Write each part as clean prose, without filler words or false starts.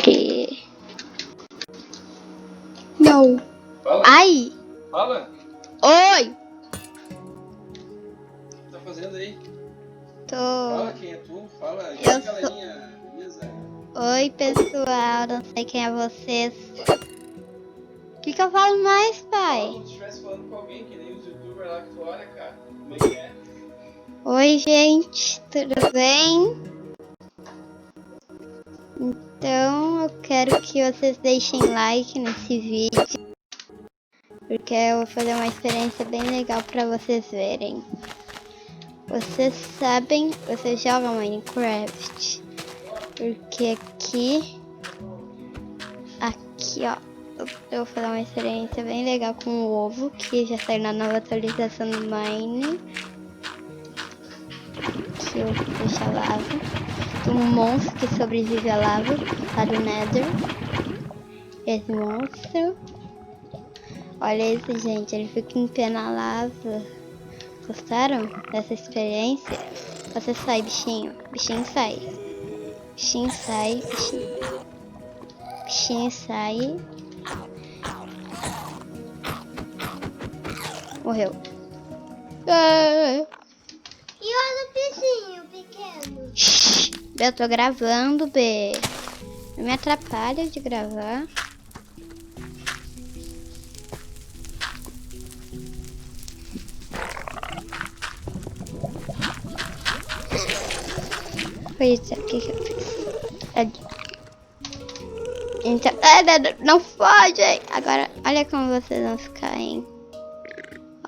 aqui. Não. Fala. Ai. Fala. Oi. O que tá fazendo aí? Tô. Fala quem é tu. Fala. Eu E aí, sou- galerinha? Beleza? Oi, pessoal. Não sei quem é vocês. O que eu falo mais, Fala pai? como se estivesse falando com alguém, que nem os youtubers lá que tu olha, cara. Como é que é? Oi, gente. Tudo bem? Então, eu quero que vocês deixem like nesse vídeo, porque eu vou fazer uma experiência bem legal pra vocês verem. Vocês sabem, vocês jogam Minecraft? Porque aqui ó, eu vou fazer uma experiência bem legal com o ovo, que já saiu na nova atualização do Mine. Que eu vou deixar lava. Tem um monstro que sobrevive à lava, tá do Nether. Esse monstro. Olha isso, gente, ele fica em pé na lava. Gostaram dessa experiência? Você sai, bichinho. Bichinho sai. Bichinho sai, bichinho. Bichinho sai. Morreu. Ah. E olha o bichinho pequeno. Shhh, eu tô gravando, B. Não me atrapalha de gravar. Foi isso aqui que eu fiz. Ali. Então, não pode. Agora, olha como vocês vão ficar, hein.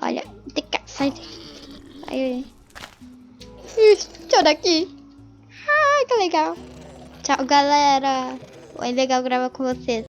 Olha, de cá, sai daqui. Sai. Tchau daqui. Ai, que legal. Tchau, galera. Foi legal gravar com vocês.